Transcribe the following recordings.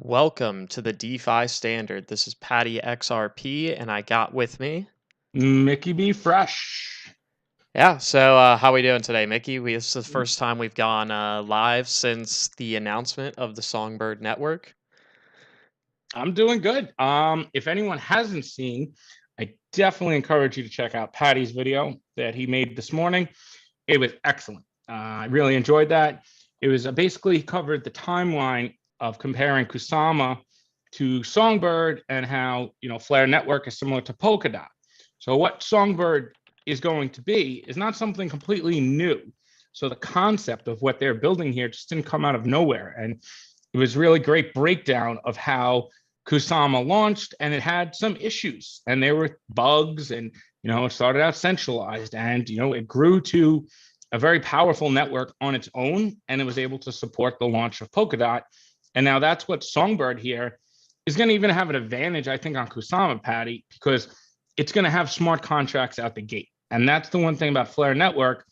Welcome to the DeFi Standard. This is Patty XRP, and I got with me. Mickey B. Fresh. Yeah, so how we doing today, Mickey? This is the first time we've gone live since the announcement of the Songbird Network. I'm doing good. If anyone hasn't seen, I definitely encourage you to check out Patty's video that he made this morning. It was excellent. I really enjoyed that. It was basically covered the timeline of comparing Kusama to Songbird and how Flare Network is similar to Polkadot. So what Songbird is going to be is not something completely new. So the concept of what they're building here just didn't come out of nowhere, and it was really great breakdown of how Kusama launched, and it had some issues, and there were bugs, and it started out centralized, and it grew to a very powerful network on its own, and it was able to support the launch of Polkadot. And now that's what Songbird here is going to even have an advantage, I think, on Kusama, Patty, because it's going to have smart contracts out the gate. And that's the one thing about Flare Network,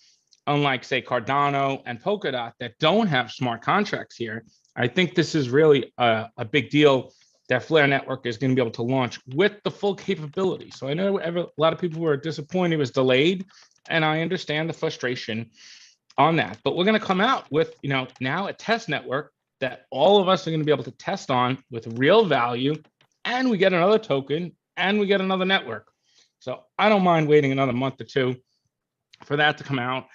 unlike, say, Cardano and Polkadot that don't have smart contracts here. I think this is really a big deal that Flare Network is going to be able to launch with the full capability. So I know a lot of people were disappointed it was delayed, and I understand the frustration on that. But we're going to come out with, now a test network that all of us are going to be able to test on with real value, and we get another token, and we get another network. So I don't mind waiting another month or two for that to come out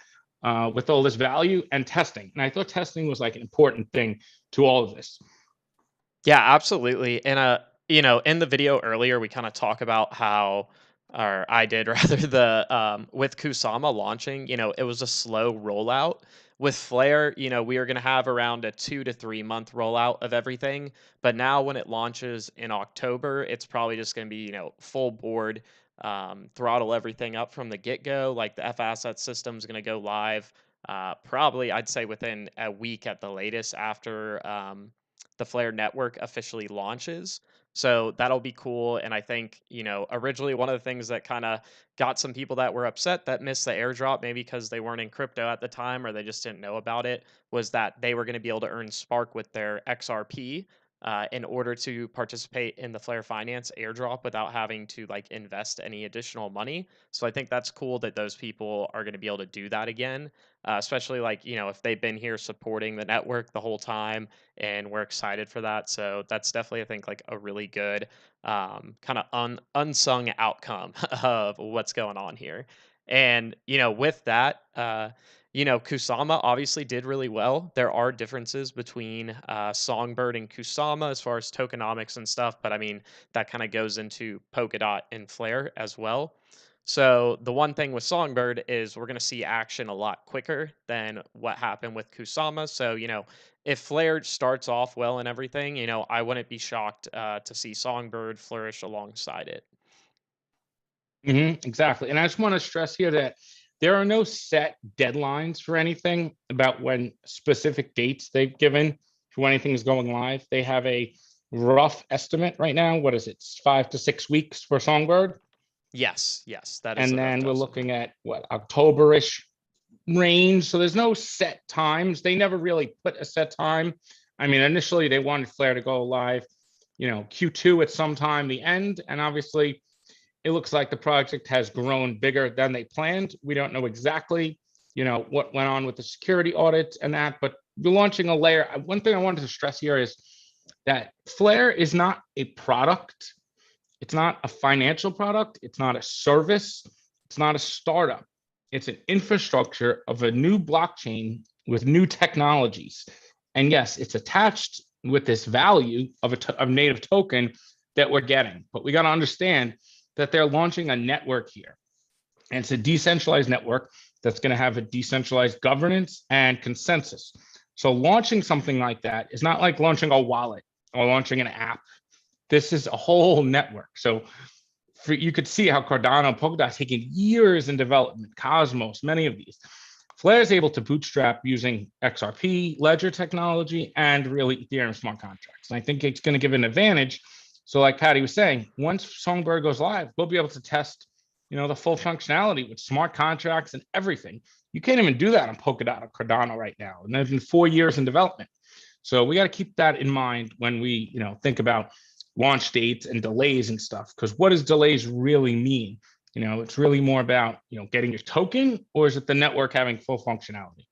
with all this value and testing. And I thought testing was like an important thing to all of this. Yeah, absolutely. And in the video earlier, we kind of talk about how, or I did rather, the with Kusama launching, it was a slow rollout. With Flare, we are going to have around a 2 to 3 month rollout of everything. But now, when it launches in October, it's probably just going to be, full board, throttle everything up from the get go. Like the F asset system is going to go live, probably, I'd say, within a week at the latest after. The Flare network officially launches. So that'll be cool. And I think, originally one of the things that kind of got some people that were upset that missed the airdrop, maybe because they weren't in crypto at the time or they just didn't know about it, was that they were going to be able to earn Spark with their XRP. In order to participate in the Flare Finance airdrop without having to invest any additional money. So I think that's cool that those people are going to be able to do that again, especially if they've been here supporting the network the whole time, and we're excited for that. So that's definitely, I think, a really good kind of unsung outcome of what's going on here. And with that, Kusama obviously did really well. There are differences between Songbird and Kusama as far as tokenomics and stuff, but I mean, that kind of goes into Polkadot and Flare as well. So the one thing with Songbird is we're going to see action a lot quicker than what happened with Kusama. So, if Flare starts off well and everything, I wouldn't be shocked to see Songbird flourish alongside it. Exactly. And I just want to stress here that there are no set deadlines for anything about when specific dates they've given for when anything is going live. They have a rough estimate right now. What is it? It's 5 to 6 weeks for Songbird. Yes, that is And a rough then we're estimate. looking at what, October-ish range. So there's no set times. They never really put a set time. I mean, initially they wanted Flare to go live, Q2 at some time, the end. And obviously, it looks like the project has grown bigger than they planned. We don't know exactly, what went on with the security audits and that, but you're launching a layer. One thing I wanted to stress here is that Flare is not a product. It's not a financial product. It's not a service. It's not a startup. It's an infrastructure of a new blockchain with new technologies. And yes, it's attached with this value of a native token that we're getting. But we got to understand that they're launching a network here. And it's a decentralized network that's going to have a decentralized governance and consensus. So launching something like that is not like launching a wallet or launching an app. This is a whole network. So you could see how Cardano and Polkadot taking years in development, Cosmos, many of these. Flare is able to bootstrap using XRP, Ledger technology, and really Ethereum smart contracts. And I think it's going to give an advantage. So like Patty was saying, once Songbird goes live, we'll be able to test, the full functionality with smart contracts and everything. You can't even do that on Polkadot or Cardano right now. And there's been 4 years in development. So we got to keep that in mind when we, think about launch dates and delays and stuff. Because what does delays really mean? It's really more about, getting your token, or is it the network having full functionality?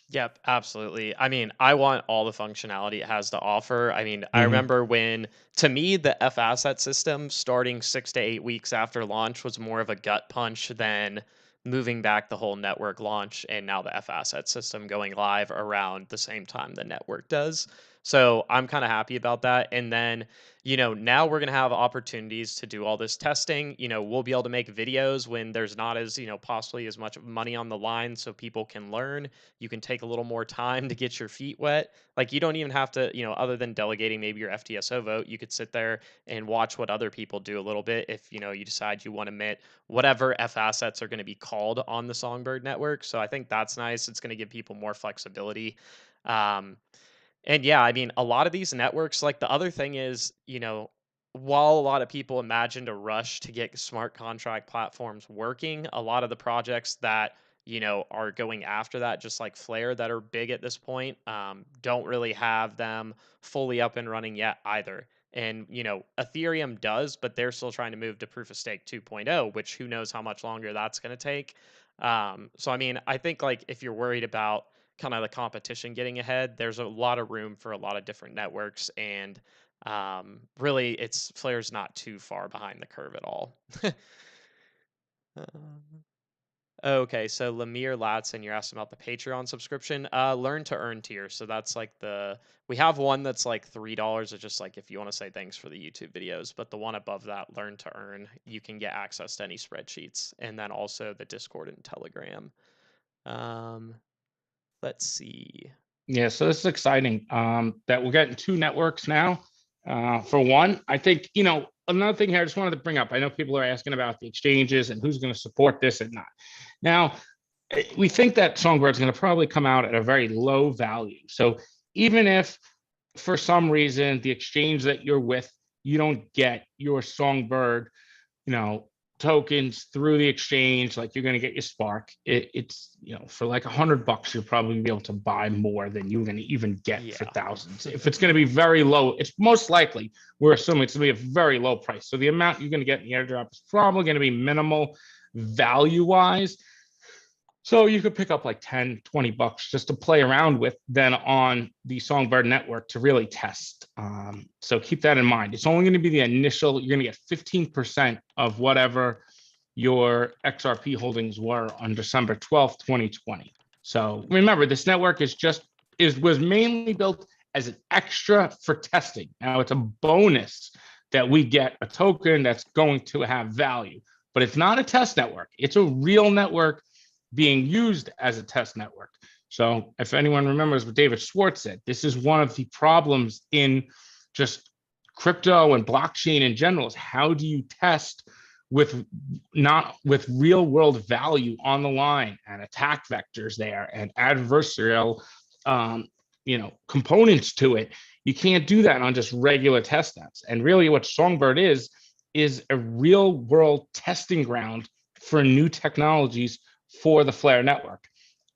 Yep, absolutely. I mean, I want all the functionality it has to offer. I mean, I Hmm. remember when, to me, the F asset system starting 6 to 8 weeks after launch was more of a gut punch than moving back the whole network launch and now the F asset system going live around the same time the network does. So I'm kind of happy about that. And then, now we're going to have opportunities to do all this testing. We'll be able to make videos when there's not as, possibly as much money on the line so people can learn. You can take a little more time to get your feet wet. Like you don't even have to, other than delegating maybe your FTSO vote, you could sit there and watch what other people do a little bit if, you decide you want to mint whatever F assets are going to be called on the Songbird network. So I think that's nice. It's going to give people more flexibility. Um, and yeah, I mean, a lot of these networks, like the other thing is, while a lot of people imagined a rush to get smart contract platforms working, a lot of the projects that, are going after that, just like Flare, that are big at this point, don't really have them fully up and running yet either. And, Ethereum does, but they're still trying to move to proof of stake 2.0, which who knows how much longer that's going to take. So, I mean, I think like if you're worried about, kind of the competition getting ahead, there's a lot of room for a lot of different networks, and really, it's Flare's not too far behind the curve at all. Okay, so Lemire Latson, you're asking about the Patreon subscription. Learn to earn tier. So that's like we have one that's like $3. It's just like if you want to say thanks for the YouTube videos, but the one above that, learn to earn, you can get access to any spreadsheets, and then also the Discord and Telegram. Um, let's see. Yeah, so this is exciting that we're getting two networks now. For one, I think, another thing here I just wanted to bring up. I know people are asking about the exchanges and who's going to support this and not. Now, we think that Songbird is going to probably come out at a very low value. So even if for some reason the exchange that you're with, you don't get your Songbird, tokens through the exchange, like you're going to get your Spark. It's for like $100, you'll probably be able to buy more than you're going to even get for Yeah. thousands. If it's going to be very low, it's most likely, we're assuming it's going to be a very low price. So the amount you're going to get in the airdrop is probably going to be minimal value wise. So you could pick up like 10, $20 just to play around with then on the Songbird network to really test. So keep that in mind. It's only going to be the initial, you're going to get 15% of whatever your XRP holdings were on December 12th, 2020. So remember, this network was mainly built as an extra for testing. Now it's a bonus that we get a token that's going to have value, but it's not a test network. It's a real network being used as a test network. So if anyone remembers what David Schwartz said, this is one of the problems in just crypto and blockchain in general is how do you test with not with real world value on the line and attack vectors there and adversarial components to it. You can't do that on just regular test nets. And really what Songbird is a real world testing ground for new technologies for the Flare network.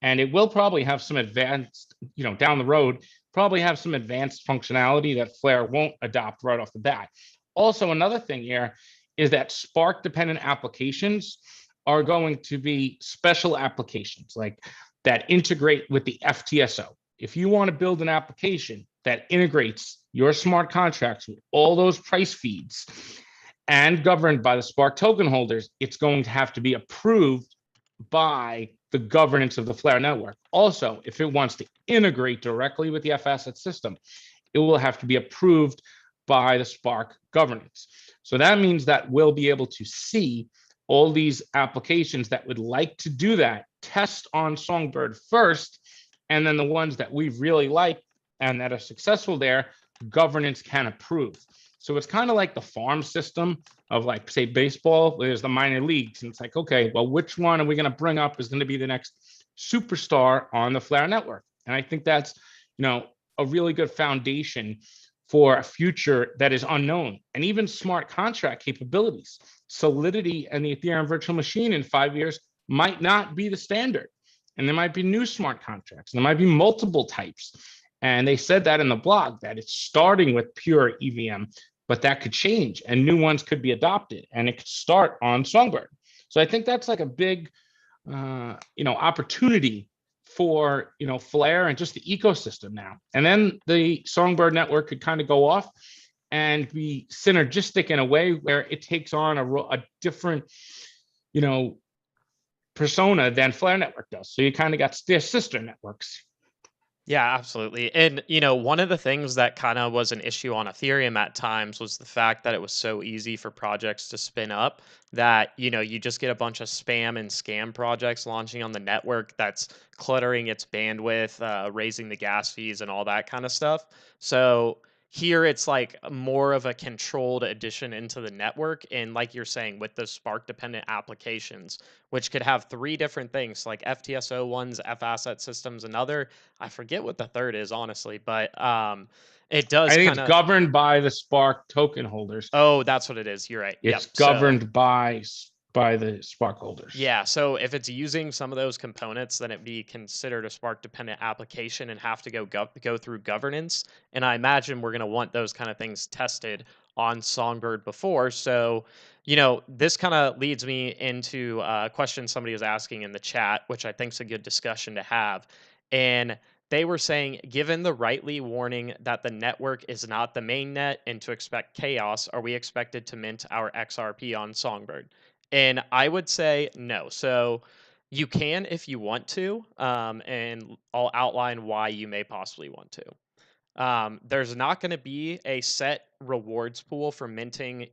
And it will probably have some advanced, down the road, probably have some advanced functionality that Flare won't adopt right off the bat. Also, another thing here is that Spark dependent applications are going to be special applications like that integrate with the FTSO. If you want to build an application that integrates your smart contracts with all those price feeds and governed by the Spark token holders, it's going to have to be approved by the governance of the Flare network. Also, if it wants to integrate directly with the F asset system, it will have to be approved by the Spark governance. So that means that we'll be able to see all these applications that would like to do that, test on Songbird first, and then the ones that we really like and that are successful there, governance can approve. So it's kind of like the farm system of like, say, baseball, there's the minor leagues. And it's like, okay, well, which one are we going to bring up is going to be the next superstar on the Flare network? And I think that's, a really good foundation for a future that is unknown. And even smart contract capabilities. Solidity and the Ethereum virtual machine in 5 years might not be the standard. And there might be new smart contracts. And there might be multiple types. And they said that in the blog, that it's starting with pure EVM, but that could change and new ones could be adopted and it could start on Songbird. So I think that's like a big, opportunity for, Flare and just the ecosystem now. And then the Songbird network could kind of go off and be synergistic in a way where it takes on a different, you know, persona than Flare network does. So you kind of got their sister networks. Yeah, absolutely. And, one of the things that kind of was an issue on Ethereum at times was the fact that it was so easy for projects to spin up that, you just get a bunch of spam and scam projects launching on the network that's cluttering its bandwidth, raising the gas fees, and all that kind of stuff. So here it's like more of a controlled addition into the network. And like you're saying, with those Spark dependent applications, which could have three different things like FTSO ones, F asset systems, another. I forget what the third is, honestly, but it I does think kind it's of. governed by the Spark token holders. Oh, that's what it is. You're right. Yep. It's So governed by the Spark holders. yeah, so if it's using some of those components, then it be considered a Spark dependent application and have to go through governance. And I imagine we're going to want those kind of things tested on Songbird before. So, this kind of leads me into a question somebody was asking in the chat, which I think is a good discussion to have. And they were saying, given the rightly warning that the network is not the main net and to expect chaos, are we expected to mint our XRP on Songbird? And I would say no. So you can if you want to, and I'll outline why you may possibly want to. There's not going to be a set rewards pool for minting,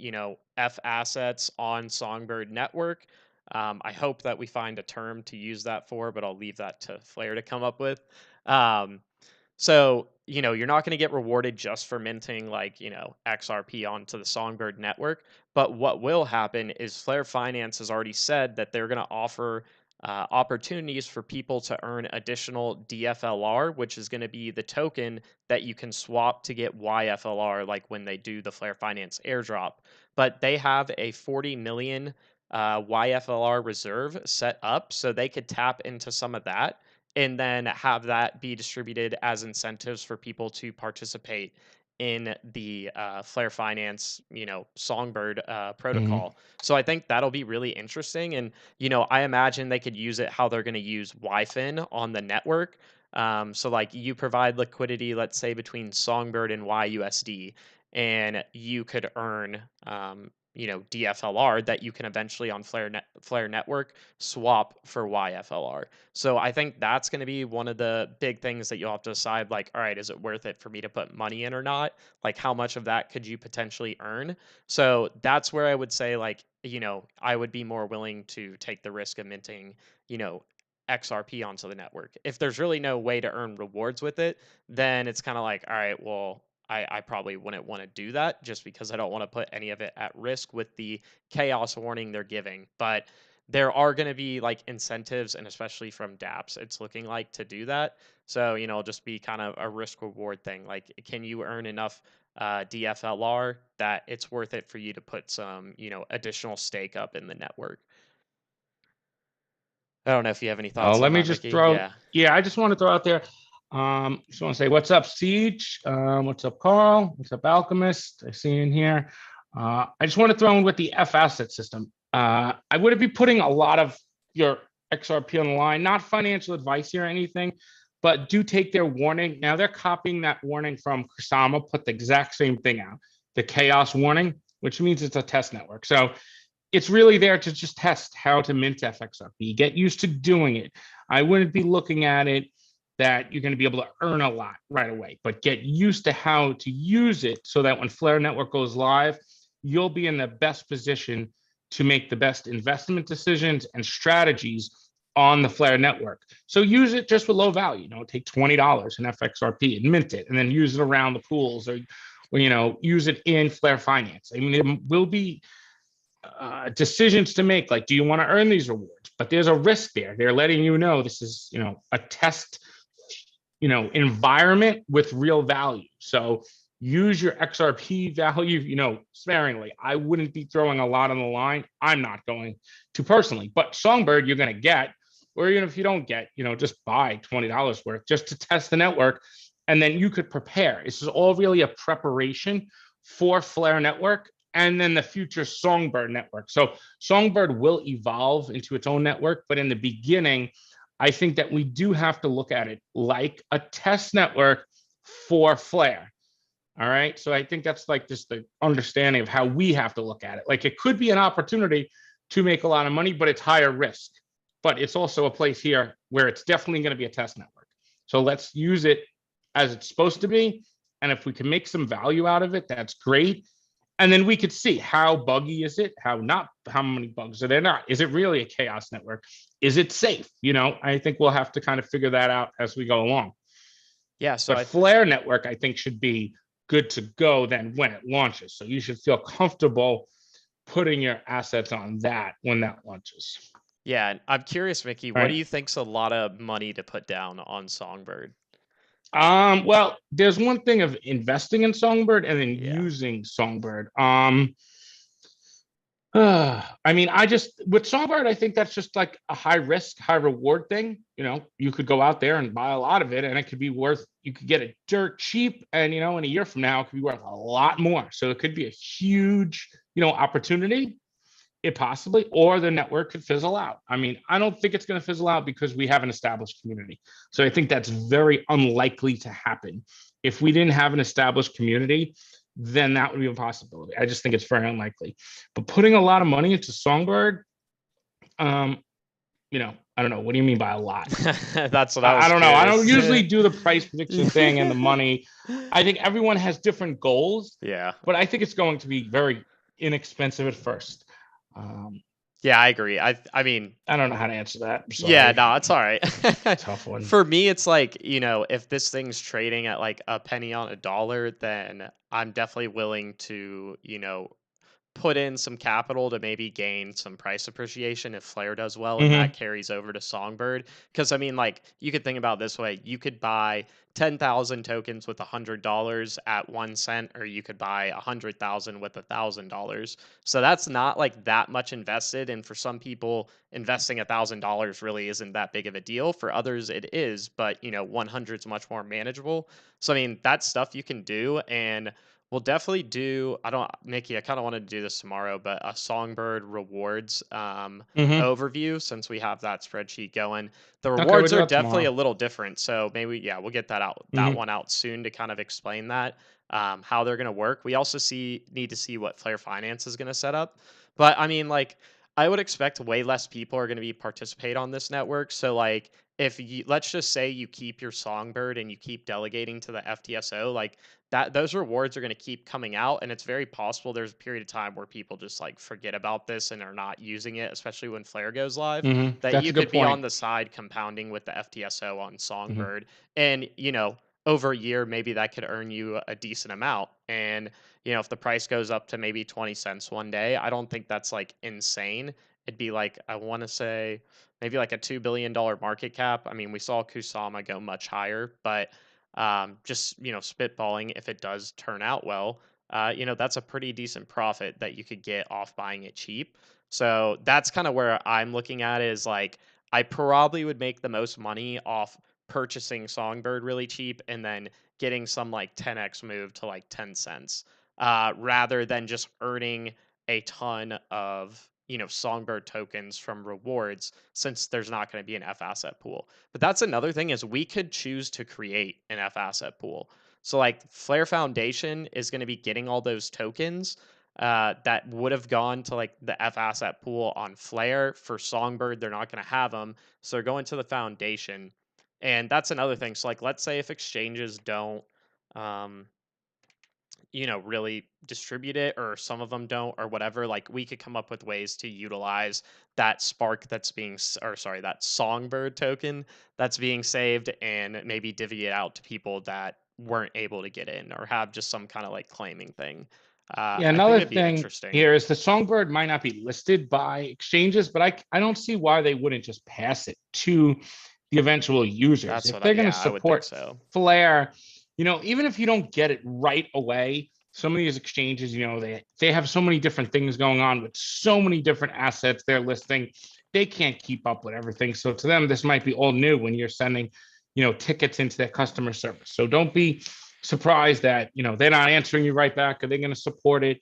F assets on Songbird Network. I hope that we find a term to use that for, but I'll leave that to Flare to come up with. Um, so, you're not going to get rewarded just for minting like, XRP onto the Songbird network. But what will happen is Flare Finance has already said that they're going to offer opportunities for people to earn additional DFLR, which is going to be the token that you can swap to get YFLR, like when they do the Flare Finance airdrop. But they have a 40 million YFLR reserve set up so they could tap into some of that and then have that be distributed as incentives for people to participate in the Flare Finance, Songbird Mm-hmm. protocol. So I think that'll be really interesting. And, I imagine they could use it how they're going to use YFIN on the network. So, like, you provide liquidity, let's say, between Songbird and YUSD, and you could earn, DFLR that you can eventually on Flare Network swap for YFLR. So I think that's going to be one of the big things that you'll have to decide, like, all right, is it worth it for me to put money in or not? Like, how much of that could you potentially earn? So that's where I would say, like, I would be more willing to take the risk of minting, XRP onto the network. If there's really no way to earn rewards with it, then it's kind of like, all right, well, I probably wouldn't want to do that just because I don't want to put any of it at risk with the chaos warning they're giving. But there are going to be like incentives, and especially from dApps, it's looking like to do that. So, just be kind of a risk reward thing. Like, can you earn enough DFLR that it's worth it for you to put some, additional stake up in the network? I don't know if you have any thoughts on Let me that, just Mickey. throw. Yeah. Yeah, I just want to throw out there. Just want to say what's up, Siege. What's up, Carl? What's up, Alchemist? I see you in here. I just want to throw in with the F asset system. I wouldn't be putting a lot of your XRP on the line. Not financial advice here or anything, but do take their warning. Now they're copying that warning from Kusama. Put the exact same thing out. The chaos warning, which means it's a test network. So it's really there to just test how to mint FXRP. Get used to doing it. I wouldn't be looking at it that you're going to be able to earn a lot right away, but get used to how to use it so that when Flare Network goes live, you'll be in the best position to make the best investment decisions and strategies on the Flare Network. So use it just with low value. Take $20 in FXRP and mint it, and then use it around the pools, or use it in Flare Finance. I mean, it will be decisions to make, like, do you want to earn these rewards? But there's a risk there. They're letting you know this is a test environment with real value. So use your XRP value sparingly. I wouldn't be throwing a lot on the line. I'm not going to personally, but Songbird you're going to get, or even if you don't get, just buy $20 worth just to test the network and then you could prepare. This is all really a preparation for Flare Network and then the future Songbird Network. So Songbird will evolve into its own network, but in the beginning, I think that we do have to look at it like a test network for Flare. All right. So I think that's like just the understanding of how we have to look at it. Like it could be an opportunity to make a lot of money, but it's higher risk. But it's also a place here where it's definitely going to be a test network. So let's use it as it's supposed to be. And if we can make some value out of it, that's great. And then we could see how buggy is it, how many bugs are there not. Is it really a chaos network? Is it safe? I think we'll have to kind of figure that out as we go along. Yeah. So but Flare Network, I think, should be good to go then when it launches. So you should feel comfortable putting your assets on that when that launches. Yeah, and I'm curious, Mickey, what do you think's a lot of money to put down on Songbird? Well, there's one thing of investing in Songbird and then using Songbird. I mean, with Songbird, I think that's just like a high risk, high reward thing. You could go out there and buy a lot of it and it could be you could get it dirt cheap. And, in a year from now, it could be worth a lot more. So it could be a huge, opportunity, possibly, or the network could fizzle out. I mean, I don't think it's going to fizzle out because we have an established community. So I think that's very unlikely to happen. If we didn't have an established community, then that would be a possibility. I just think it's very unlikely. But putting a lot of money into Songbird, I don't know. What do you mean by a lot? That's what I don't know. I don't usually do the price prediction thing and the money. I think everyone has different goals. Yeah. But I think it's going to be very inexpensive at first. Yeah, I agree. I mean, I don't know how to answer that. Yeah, no, it's all right. Tough one. For me, it's like, if this thing's trading at like a penny on a dollar, then I'm definitely willing to, put in some capital to maybe gain some price appreciation if Flare does well and that carries over to Songbird. Because I mean, like, you could think about it this way: you could buy 10,000 tokens with $100 at 1 cent, or you could buy 100,000 with $1,000. So that's not like that much invested. And for some people, investing $1,000 really isn't that big of a deal. For others, it is, but 100 is much more manageable. So I mean, that's stuff you can do. And we'll definitely do. Nikki, I kind of wanted to do this tomorrow, but a Songbird rewards overview, since we have that spreadsheet going. The rewards are definitely a little different. So maybe, we'll get that out, that one out soon to kind of explain that, how they're going to work. We also need to see what Flare Finance is going to set up. But I mean, like, I would expect way less people are going to participate on this network. So like, if let's just say you keep your Songbird and you keep delegating to the FTSO, like those rewards are going to keep coming out, and it's very possible there's a period of time where people just like forget about this and are not using it, especially when Flare goes live. That That's you could be on the side compounding with the FTSO on Songbird, and over a year maybe that could earn you a decent amount. And if the price goes up to maybe 20 cents one day, I don't think that's like insane. It'd be like, I want to say maybe like a $2 billion market cap. I mean, we saw Kusama go much higher, but just spitballing, if it does turn out well, that's a pretty decent profit that you could get off buying it cheap. So that's kind of where I'm looking at it, is like, I probably would make the most money off purchasing Songbird really cheap and then getting some like 10x move to like 10 cents, rather than just earning a ton of Songbird tokens from rewards, since there's not going to be an F asset pool. But that's another thing, is we could choose to create an F asset pool. So like, Flare Foundation is going to be getting all those tokens that would have gone to like the F asset pool on Flare. For Songbird, they're not going to have them, so they're going to the foundation. And that's another thing. So like, let's say if exchanges don't really distribute it, or some of them don't, or whatever, like, we could come up with ways to utilize that spark that Songbird token that's being saved, and maybe divvy it out to people that weren't able to get in, or have just some kind of like claiming thing. Another thing here is the Songbird might not be listed by exchanges, but I don't see why they wouldn't just pass it to the eventual users. If they're going to support Flare, even if you don't get it right away, some of these exchanges, they have so many different things going on with so many different assets they're listing. They can't keep up with everything. So to them, this might be all new when you're sending, tickets into their customer service. So don't be surprised that, they're not answering you right back. Are they going to support it?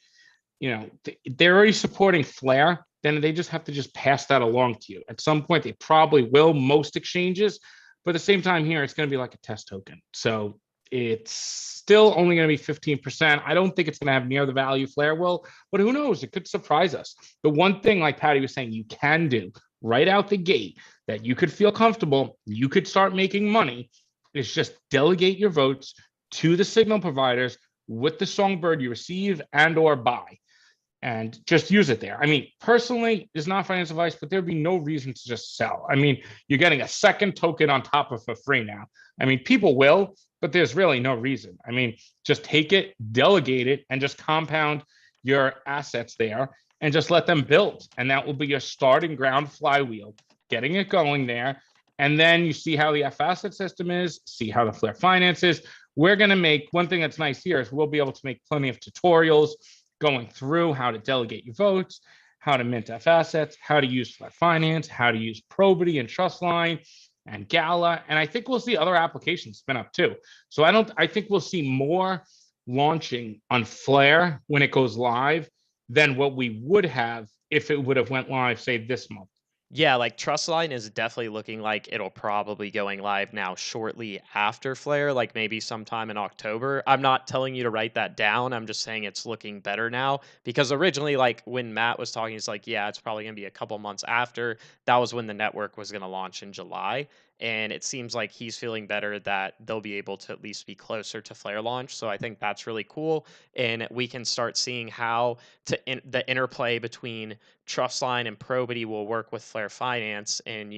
They're already supporting Flare. Then they just have to just pass that along to you. At some point, they probably will, most exchanges. But at the same time here, it's going to be like a test token. So it's still only going to be 15%. I don't think it's going to have near the value Flare will, but who knows? It could surprise us. The one thing, like Patty was saying, you can do right out the gate that you could feel comfortable, you could start making money, is just delegate your votes to the signal providers with the Songbird you receive and or buy, and just use it there. I mean, personally, it's not financial advice, but there'd be no reason to just sell. I mean, you're getting a second token on top of for free now. I mean, people will, but there's really no reason. I mean, just take it, delegate it, and just compound your assets there and just let them build. And that will be your starting ground flywheel, getting it going there. And then you see how the F asset system is, see how the Flare finance is. We're going to make, one thing that's nice here is we'll be able to make plenty of tutorials going through how to delegate your votes, how to mint F assets, how to use Flare finance, how to use Probity and Trustline and Gala. And I think we'll see other applications spin up too. So I think we'll see more launching on Flare when it goes live than what we would have if it would have went live, say, this month. Yeah, like Trustline is definitely looking like it'll probably going live now shortly after Flare, like maybe sometime in October. I'm not telling you to write that down. I'm just saying it's looking better now because originally, like when Matt was talking, it's like, yeah, it's probably going to be a couple months after. That was when the network was going to launch in July. And it seems like he's feeling better that they'll be able to at least be closer to Flare launch. So I think that's really cool. And we can start seeing how the interplay between Trustline and Probity will work with Flare Finance, and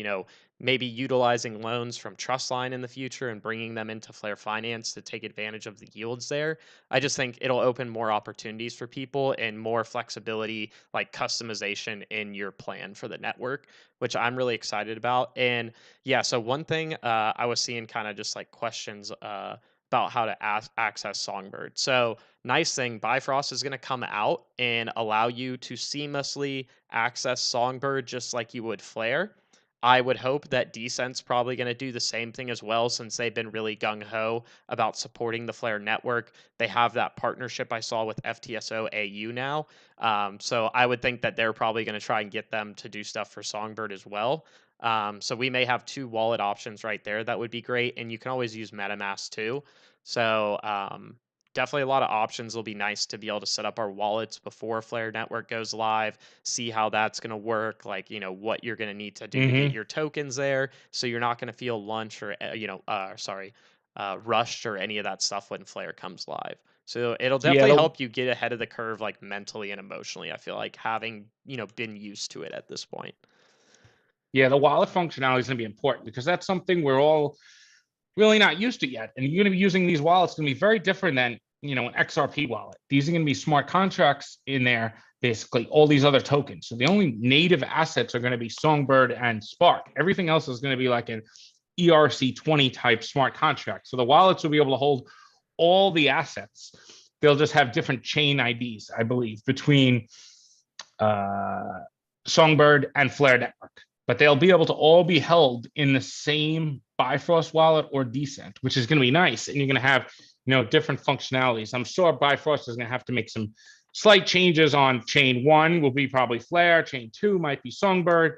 maybe utilizing loans from Trustline in the future and bringing them into Flare Finance to take advantage of the yields there. I just think it'll open more opportunities for people and more flexibility, like customization in your plan for the network, which I'm really excited about. And yeah, so one thing I was seeing kind of just like questions about how to access Songbird. So nice thing, Bifrost is going to come out and allow you to seamlessly access Songbird just like you would Flare. I would hope that Decent's probably going to do the same thing as well, since they've been really gung-ho about supporting the Flare network. They have that partnership I saw with FTSO AU now. So I would think that they're probably going to try and get them to do stuff for Songbird as well. So we may have two wallet options right there. That would be great. And you can always use MetaMask too. So definitely a lot of options. Will be nice to be able to set up our wallets before Flare Network goes live, see how that's going to work, like, what you're going to need to do to get your tokens there. So you're not going to feel lunch or, rushed or any of that stuff when Flare comes live. So it'll definitely help you get ahead of the curve, like mentally and emotionally. I feel like having, been used to it at this point. Yeah, the wallet functionality is going to be important because that's something we're all really not used to yet. And you're going to be using these wallets going to be very different than, an XRP wallet. These are going to be smart contracts in there, basically all these other tokens. So the only native assets are going to be Songbird and Spark. Everything else is going to be like an ERC20 type smart contract. So the wallets will be able to hold all the assets. They'll just have different chain IDs, I believe, between Songbird and Flare Network. But they'll be able to all be held in the same Bifrost wallet or Decent, which is going to be nice. And you're going to have, different functionalities. I'm sure Bifrost is going to have to make some slight changes on chain 1 will be probably Flare, chain 2 might be Songbird,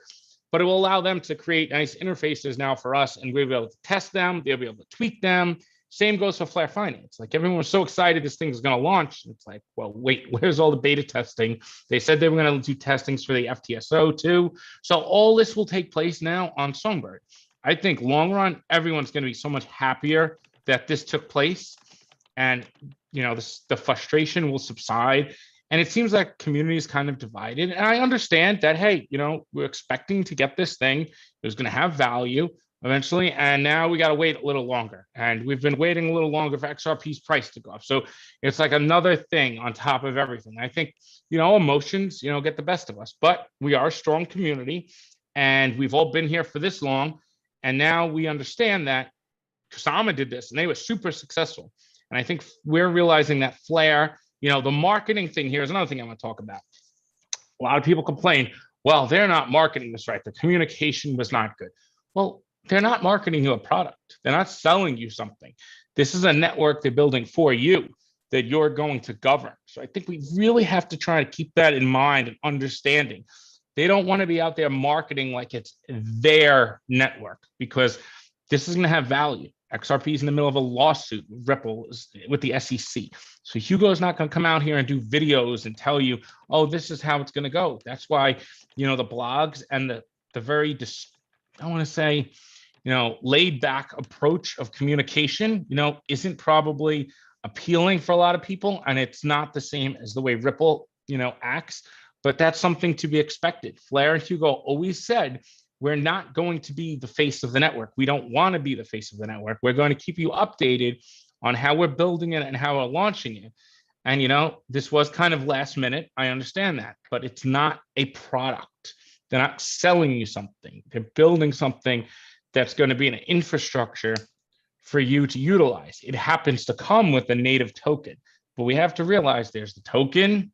but it will allow them to create nice interfaces now for us, and we'll be able to test them. They'll be able to tweak them. Same goes for Flare Finance. Like, everyone was so excited this thing is going to launch. It's like, well, wait, where's all the beta testing? They said they were going to do testings for the FTSO too. So all this will take place now on Songbird. I think long run, everyone's going to be so much happier that this took place, and the frustration will subside. And it seems like community is kind of divided. And I understand that, hey, we're expecting to get this thing. It was going to have value eventually, and now we got to wait a little longer, and we've been waiting a little longer for XRP's price to go up. So it's like another thing on top of everything. I think emotions get the best of us, but we are a strong community, and we've all been here for this long, and now we understand that Kusama did this and they were super successful. And I think we're realizing that Flare, the marketing thing here is another thing I want to talk about. A lot of people complain, well, they're not marketing this right, the communication was not good. Well, they're not marketing you a product. They're not selling you something. This is a network they're building for you that you're going to govern. So I think we really have to try to keep that in mind and understanding. They don't want to be out there marketing like it's their network, because this is going to have value. XRP is in the middle of a lawsuit with Ripple with the SEC. So Hugo's not going to come out here and do videos and tell you, oh, this is how it's going to go. That's why, the blogs and the very, I want to say, laid back approach of communication, isn't probably appealing for a lot of people. And it's not the same as the way Ripple, acts, but that's something to be expected. Flair and Hugo always said, we're not going to be the face of the network. We don't want to be the face of the network. We're going to keep you updated on how we're building it and how we're launching it. And, this was kind of last minute. I understand that, but it's not a product. They're not selling you something. They're building something that's going to be an infrastructure for you to utilize. It happens to come with a native token, but we have to realize there's the token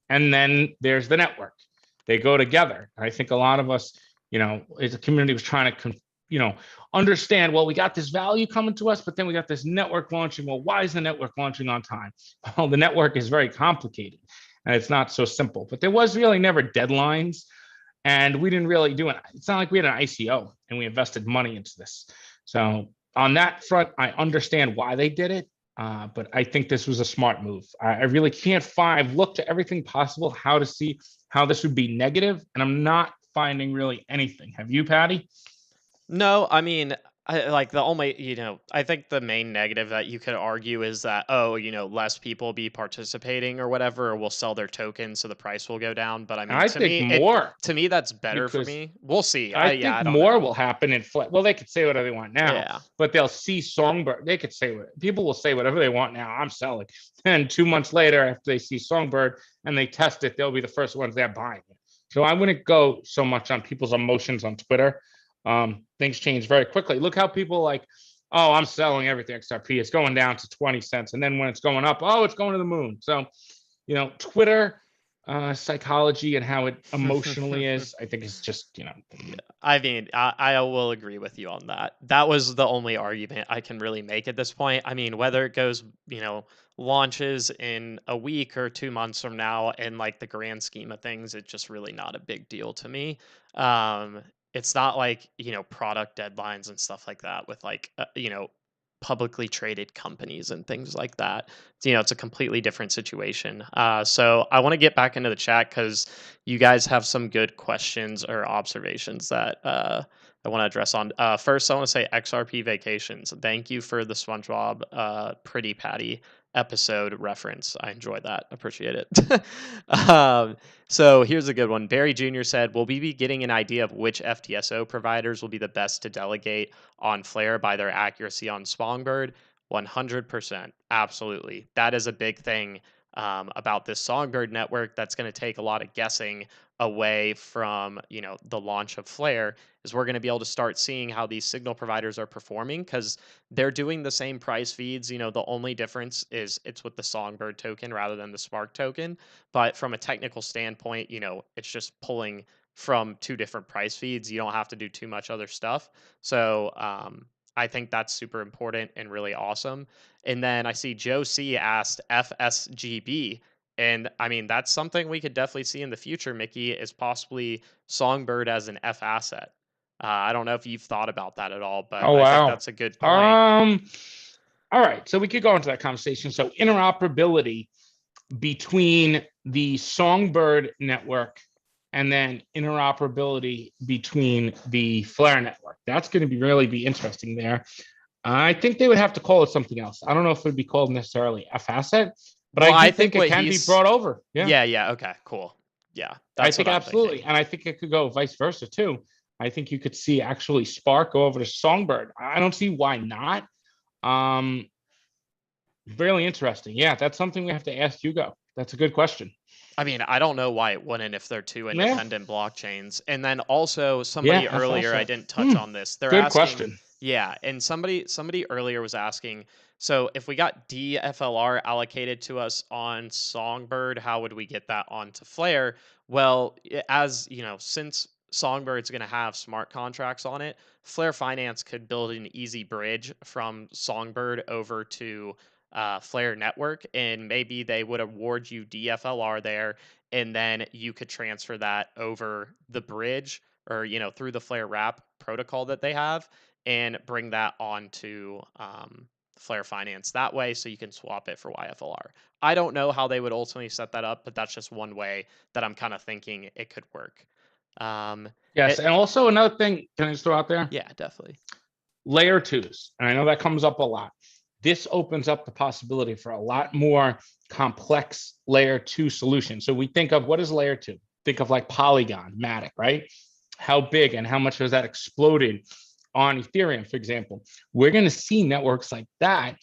and then there's the network. They go together. I think a lot of us, as a community, was trying to, understand, well, we got this value coming to us, but then we got this network launching. Well, why is the network launching on time? Well, the network is very complicated and it's not so simple, but there was really never deadlines. And we didn't really do it. It's not like we had an ICO and we invested money into this. So on that front, I understand why they did it. But I think this was a smart move. I really can't I've looked to everything possible, how to see how this would be negative, and I'm not finding really anything. Have you, Patty? No, I mean, like the only, I think the main negative that you could argue is that, oh, less people be participating or whatever, or will sell their tokens, so the price will go down. But I mean, I think more, to me, that's better for because me. We'll see. I Yeah, think I don't more know. will happen in well, they could say whatever they want now, Yeah. but they'll see Songbird. They could say what people will say whatever they want now. I'm selling. And 2 months later, after they see Songbird and they test it, they'll be the first ones there buying it. So I wouldn't go so much on people's emotions on Twitter. Things change very quickly. Look how people like, oh, I'm selling everything XRP. It's going down to 20 cents. And then when it's going up, oh, it's going to the moon. So, Twitter psychology and how it emotionally is, I think is just, I mean, I will agree with you on that. That was the only argument I can really make at this point. I mean, whether it goes, launches in a week or 2 months from now, in like the grand scheme of things, it's just really not a big deal to me. It's not like, product deadlines and stuff like that with like, publicly traded companies and things like that. It's a completely different situation. So I want to get back into the chat because you guys have some good questions or observations that I want to address on. First, I want to say XRP Vacations. Thank you for the SpongeBob Pretty Patty episode reference. I enjoyed that. Appreciate it. So here's a good one. Barry Jr. said, will we be getting an idea of which FTSO providers will be the best to delegate on Flare by their accuracy on Songbird? 100%. Absolutely. That is a big thing about this Songbird network that's going to take a lot of guessing away from the launch of Flare, is we're going to be able to start seeing how these signal providers are performing, because they're doing the same price feeds. The only difference is it's with the Songbird token rather than the Spark token. But from a technical standpoint, it's just pulling from two different price feeds. You don't have to do too much other stuff. So I think that's super important and really awesome. And then I see Joe C asked FSGB. And I mean, that's something we could definitely see in the future, Mickey, is possibly Songbird as an F asset. I don't know if you've thought about that at all, but oh, I think wow. that's a good point. All right. So we could go into that conversation. So interoperability between the Songbird network and then interoperability between the Flare network. That's going to really be interesting there. I think they would have to call it something else. I don't know if it would be called necessarily F asset, but Well, I I do think think it what can be he's brought over. Yeah. yeah, okay, cool. Yeah, I that's what think I'm absolutely. thinking. And I think it could go vice versa too. I think you could see actually Spark go over to Songbird. I don't see why not. Um, Really interesting. Yeah, that's something we have to ask Hugo. That's a good question. I mean, I don't know why it wouldn't if they're two Yeah. independent blockchains. And then also Yeah, somebody F earlier, I asset. didn't touch on this. They're Good asking, question. yeah, and somebody earlier was asking, so if we got DFLR allocated to us on Songbird, how would we get that onto Flare? Well, as since Songbird's going to have smart contracts on it, Flare Finance could build an easy bridge from Songbird over to Flare Network, and maybe they would award you DFLR there, and then you could transfer that over the bridge or through the Flare wrap protocol that they have, and bring that onto Flare Finance that way, so you can swap it for YFLR. I don't know how they would ultimately set that up, but that's just one way that I'm kind of thinking it could work. Yes, It, and also another thing, can I just throw out there? yeah, definitely. Layer twos, and I know that comes up a lot. This opens up the possibility for a lot more complex layer two solutions. So we think of, what is layer two? Think of like Polygon, Matic, right? How big and how much has that exploded on Ethereum, for example? We're going to see networks like that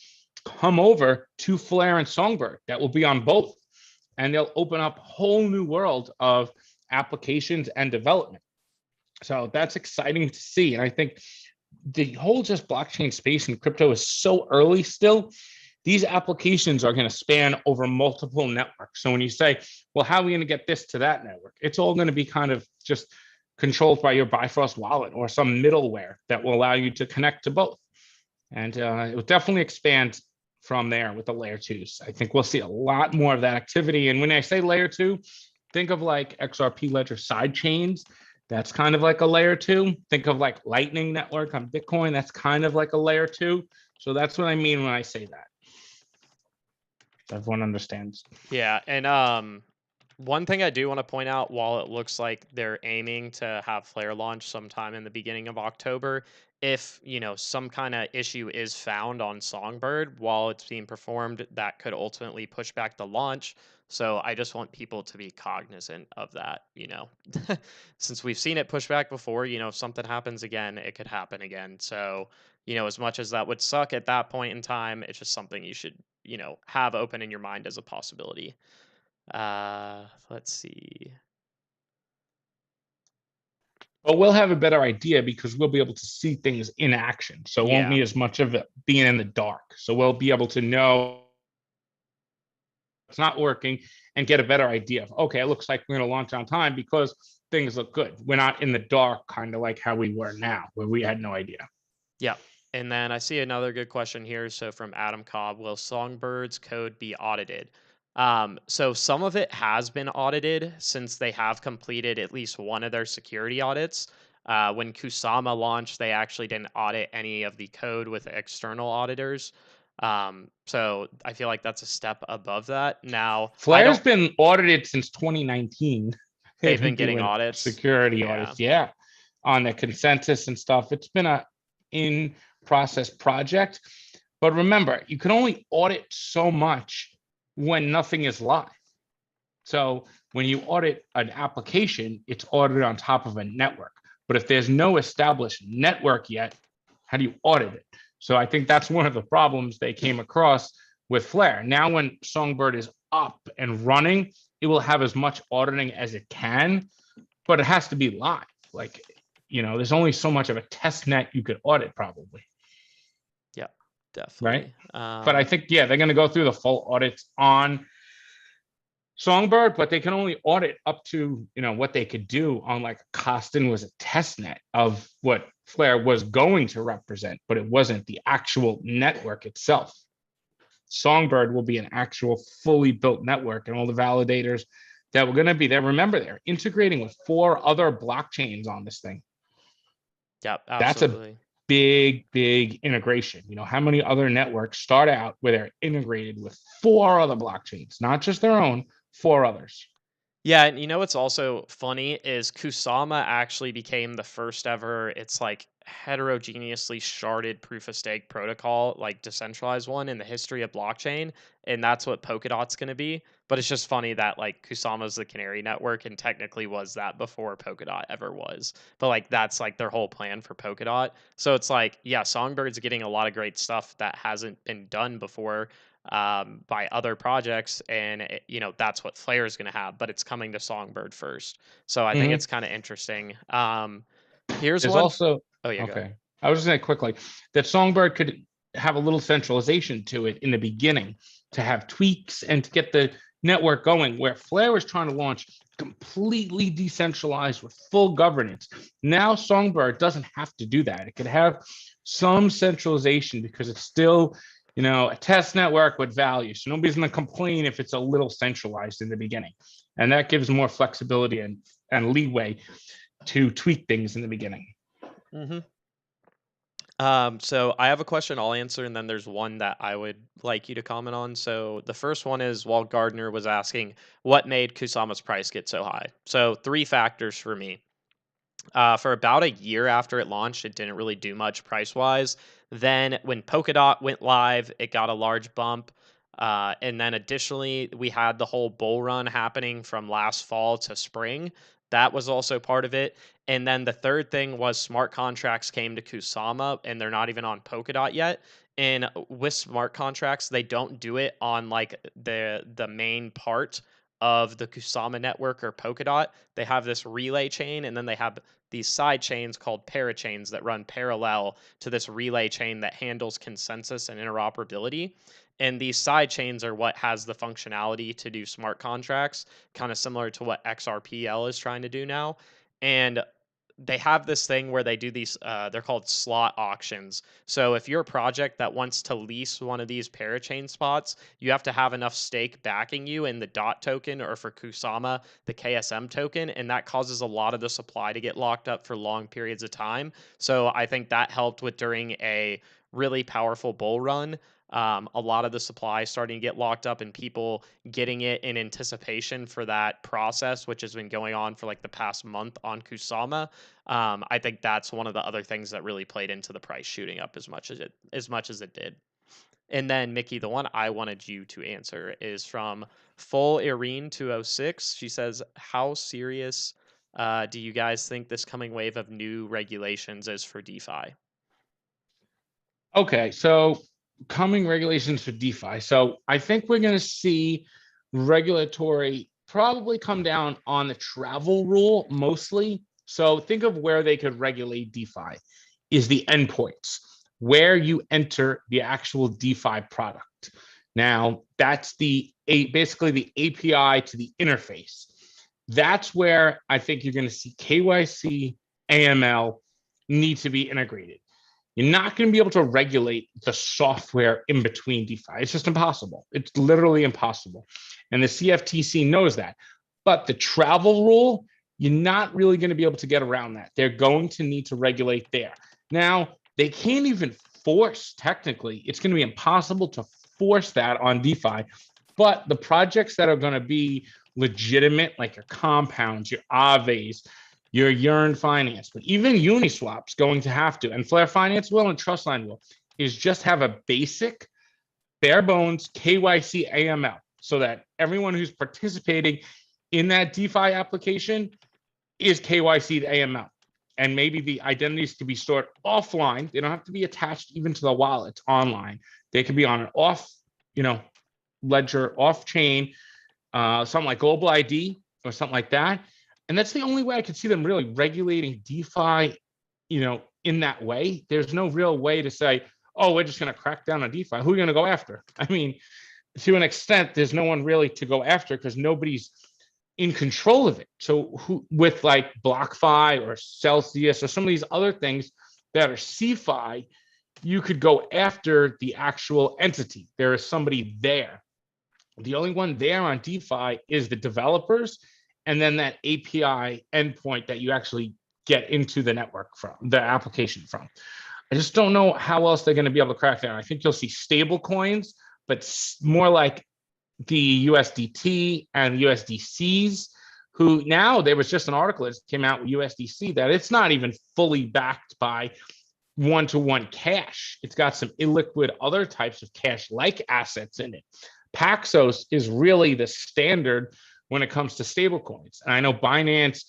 come over to Flare and Songbird that will be on both, and they'll open up a whole new world of applications and development. So that's exciting to see. And I think the whole just blockchain space and crypto is so early still. These applications are going to span over multiple networks. So when you say, well, how are we going to get this to that network? It's all going to be kind of just controlled by your Bifrost wallet or some middleware that will allow you to connect to both. And it will definitely expand from there with the layer twos. I think we'll see a lot more of that activity. And when I say layer two, think of like XRP Ledger side chains. That's kind of like a layer two. Think of like Lightning Network on Bitcoin. That's kind of like a layer two. So that's what I mean when I say that. Everyone understands. Yeah, and one thing I do want to point out, while it looks like they're aiming to have Flare launch sometime in the beginning of October, if some kind of issue is found on Songbird while it's being performed, that could ultimately push back the launch. So I just want people to be cognizant of that. Since we've seen it push back before, if something happens again, it could happen again. So as much as that would suck at that point in time, it's just something you should have open in your mind as a possibility. Let's see. But we'll have a better idea because we'll be able to see things in action. So it won't Yeah. be as much of it being in the dark. So we'll be able to know it's not working and get a better idea of, okay, it looks like we're going to launch on time because things look good. We're not in the dark, kind of like how we were now, where we had no idea. Yeah. And then I see another good question here. So from Adam Cobb, will Songbird's code be audited? So some of it has been audited since they have completed at least one of their security audits. When Kusama launched, they actually didn't audit any of the code with external auditors. So I feel like that's a step above that. Now, Flare's been audited since 2019. They've been getting audits. Security audits, yeah, on the consensus and stuff. It's been a in-process project. But remember, you can only audit so much when nothing is live. So when you audit an application, it's audited on top of a network. But if there's no established network yet, how do you audit it? So I think that's one of the problems they came across with Flare. Now, when Songbird is up and running, it will have as much auditing as it can, but it has to be live. Like, there's only so much of a test net you could audit, probably. Yeah, definitely. Right. But I think, yeah, they're going to go through the full audits on Songbird, but they can only audit up to, what they could do on, like, Costin was a test net of what Flare was going to represent, but it wasn't the actual network itself. Songbird will be an actual fully built network, and all the validators that were going to be there. Remember, they're integrating with 4 other blockchains on this thing. Yep, absolutely. That's a big integration. How many other networks start out where they're integrated with 4 other blockchains, not just their own, 4 others. Yeah, and what's also funny is Kusama actually became the first ever, it's like heterogeneously sharded proof of stake protocol, like decentralized one in the history of blockchain, and that's what Polkadot's going to be. But it's just funny that like Kusama's the Canary Network and technically was that before Polkadot ever was. But like that's like their whole plan for Polkadot. So it's like, yeah, Songbird's getting a lot of great stuff that hasn't been done before by other projects, and that's what Flare is going to have, but it's coming to Songbird first. So I think it's kind of interesting. Here's There's one. Also, oh yeah, okay. I was just going to quickly that Songbird could have a little centralization to it in the beginning to have tweaks and to get the network going, where Flare was trying to launch completely decentralized with full governance. Now Songbird doesn't have to do that. It could have some centralization because it's still, a test network with value. So nobody's going to complain if it's a little centralized in the beginning. And that gives more flexibility and leeway to tweak things in the beginning. Mm-hmm. So I have a question I'll answer, and then there's one that I would like you to comment on. So the first one is Walt Gardner was asking what made Kusama's price get so high. So three factors for me. For about a year after it launched, it didn't really do much price wise. Then when Polkadot went live, it got a large bump. And then additionally, we had the whole bull run happening from last fall to spring. That was also part of it. And then the third thing was smart contracts came to Kusama and they're not even on Polkadot yet. And with smart contracts, they don't do it on like the main part of the Kusama network or Polkadot. They have this relay chain and then they have these side chains called parachains that run parallel to this relay chain that handles consensus and interoperability. And these side chains are what has the functionality to do smart contracts, kind of similar to what XRPL is trying to do now. And they have this thing where they do these they're called slot auctions. So if you're a project that wants to lease one of these parachain spots, you have to have enough stake backing you in the dot token, or for Kusama the KSM token, and that causes a lot of the supply to get locked up for long periods of time. So I think that helped with during a really powerful bull run. A lot of the supply starting to get locked up and people getting it in anticipation for that process, which has been going on for like the past month on Kusama. I think that's one of the other things that really played into the price shooting up as much as it did. And then Mickey, the one I wanted you to answer is from Full Irene 206. She says, "How serious do you guys think this coming wave of new regulations is for DeFi?" Okay, so coming regulations for DeFi. So I think we're going to see regulatory probably come down on the travel rule mostly. So think of where they could regulate DeFi is the endpoints, where you enter the actual DeFi product. Now, that's basically the API to the interface. That's where I think you're going to see KYC, AML need to be integrated. You're not going to be able to regulate the software in between DeFi. It's just impossible. It's literally impossible. And the CFTC knows that. But the travel rule, you're not really going to be able to get around that. They're going to need to regulate there. Now, they can't even force, technically, it's going to be impossible to force that on DeFi. But the projects that are going to be legitimate, like your compounds, your Aves, your Yearn Finance, but even Uniswap's going to have to, and Flare Finance will, and Trustline will, is just have a basic, bare bones KYC AML so that everyone who's participating in that DeFi application is KYC to AML. And maybe the identities can be stored offline. They don't have to be attached even to the wallet online. They could be on an off, ledger, off chain, something like Global ID or something like that. And that's the only way I could see them really regulating DeFi, in that way. There's no real way to say, oh, we're just going to crack down on DeFi. Who are you going to go after? I mean, to an extent, there's no one really to go after because nobody's in control of it. So with like BlockFi or Celsius or some of these other things that are CeFi, you could go after the actual entity. There is somebody there. The only one there on DeFi is the developers, and then that API endpoint that you actually get into the network from, the application from. I just don't know how else they're going to be able to crack that. I think you'll see stable coins, but more like the USDT and USDCs, who now there was just an article that came out with USDC that it's not even fully backed by one-to-one cash. It's got some illiquid other types of cash-like assets in it. Paxos is really the standard when it comes to stablecoins. And I know Binance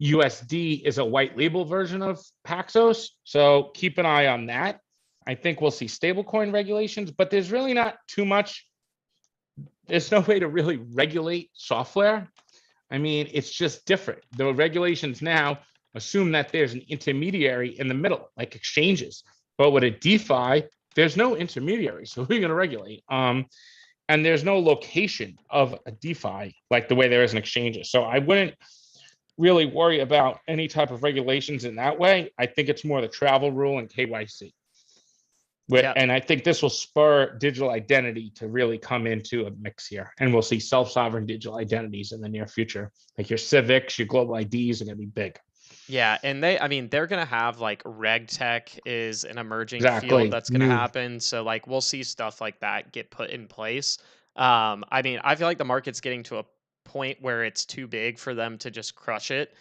USD is a white label version of Paxos, so keep an eye on that. I think we'll see stablecoin regulations, but there's really not too much. There's no way to really regulate software. I mean, it's just different. The regulations now assume that there's an intermediary in the middle, like exchanges. But with a DeFi, there's no intermediary. So who are you going to regulate? and there's no location of a DeFi like the way there is in exchanges. So I wouldn't really worry about any type of regulations in that way. I think it's more the travel rule and KYC. Yeah. And I think this will spur digital identity to really come into a mix here. And we'll see self-sovereign digital identities in the near future. Like your civics, your global IDs are going to be big. Yeah, and I mean, they're gonna have like RegTech is an emerging field Exactly. that's gonna New. happen. So like we'll see stuff like that get put in place. I mean, I feel like the market's getting to a point where it's too big for them to just crush it.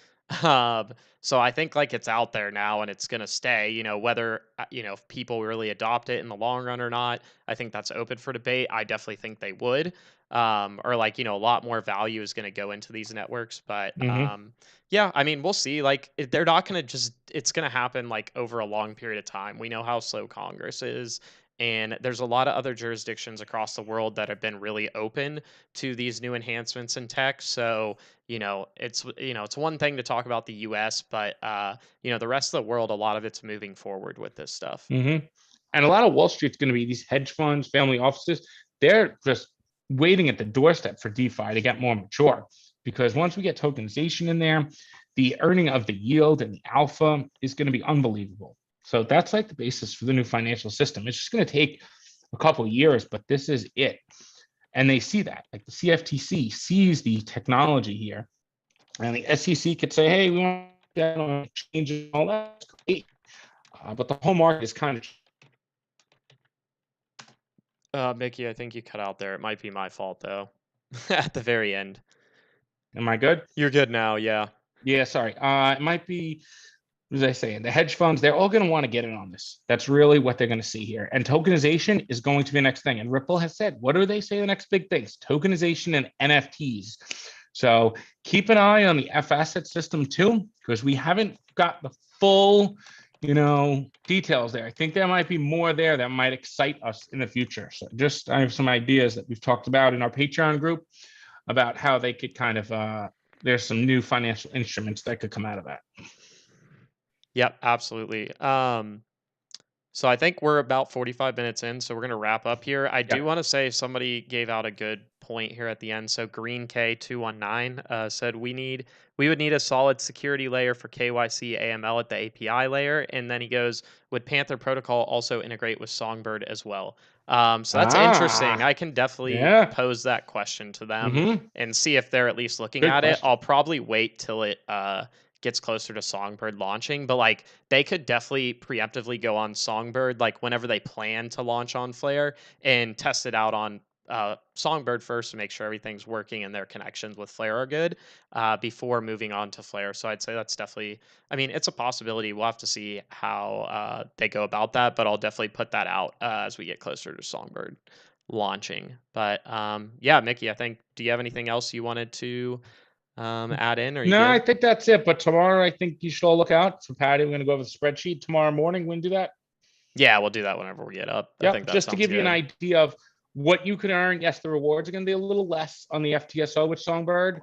Um, so I think like it's out there now and it's gonna stay. You know, whether if people really adopt it in the long run or not, I think that's open for debate. I definitely think they would. Or like a lot more value is gonna go into these networks, but Mm-hmm. yeah, I mean, we'll see. Like, they're not going to just, it's going to happen like over a long period of time. We know how slow Congress is. And there's a lot of other jurisdictions across the world that have been really open to these new enhancements in tech. So, it's one thing to talk about the US, but, the rest of the world, a lot of it's moving forward with this stuff. Mm-hmm. And a lot of Wall Street's going to be these hedge funds, family offices. They're just waiting at the doorstep for DeFi to get more mature. Because once we get tokenization in there, the earning of the yield and the alpha is going to be unbelievable. So that's like the basis for the new financial system. It's just going to take a couple of years, but this is it. And they see that. Like the CFTC sees the technology here. And the SEC could say, hey, we want that on exchange and all that. Great. But the whole market is kind of. Mickey, I think you cut out there. It might be my fault, though, at the very end. Am I good? You're good now, yeah. Yeah, sorry. It might be, what was I saying? The hedge funds, they're all going to want to get in on this. That's really what they're going to see here. And tokenization is going to be the next thing. And Ripple has said, what do they say the next big things? Tokenization and NFTs. So keep an eye on the F asset system too, because we haven't got the full, details there. I think there might be more there that might excite us in the future. So I have some ideas that we've talked about in our Patreon group about how they could kind of, there's some new financial instruments that could come out of that. Yep, absolutely. So I think we're about 45 minutes in, so we're going to wrap up here. I do want to say somebody gave out a good point here at the end. So Green K219 said we would need a solid security layer for KYC AML at the API layer, and then he goes, would Panther Protocol also integrate with Songbird as well? So that's interesting. I can definitely pose that question to them and see if they're at least looking at it. I'll probably wait till it gets closer to Songbird launching, but like they could definitely preemptively go on Songbird like whenever they plan to launch on Flare and test it out on Songbird first to make sure everything's working and their connections with Flare are good before moving on to Flare. So I'd say that's definitely, I mean, it's a possibility. We'll have to see how they go about that, but I'll definitely put that out as we get closer to Songbird launching. But yeah, Mickey, do you have anything else you wanted to add in? Or you No, good? I think that's it. But tomorrow, I think you should all look out for Patty. We're going to go over the spreadsheet tomorrow morning. We can do that. Yeah, we'll do that whenever we get up. I think that just to give good. you an idea of what you could earn. Yes, the rewards are going to be a little less on the FTSO with Songbird,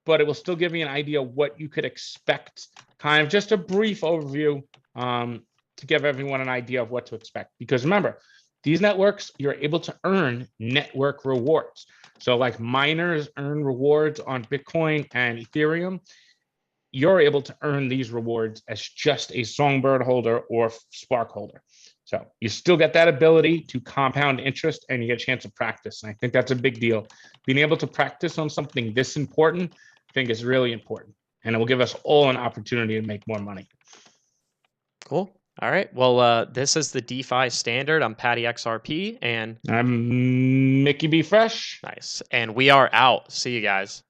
but it will still give you an idea of what you could expect. Kind of just a brief overview to give everyone an idea of what to expect. Because remember, these networks, you're able to earn network rewards. So like miners earn rewards on Bitcoin and Ethereum, you're able to earn these rewards as just a Songbird holder or Spark holder. So you still get that ability to compound interest and you get a chance to practice. And I think that's a big deal. Being able to practice on something this important, I think is really important. And it will give us all an opportunity to make more money. Cool. All right. Well, this is the DeFi Standard. I'm Patty XRP, and I'm Mickey B. Fresh. Nice. And we are out. See you guys.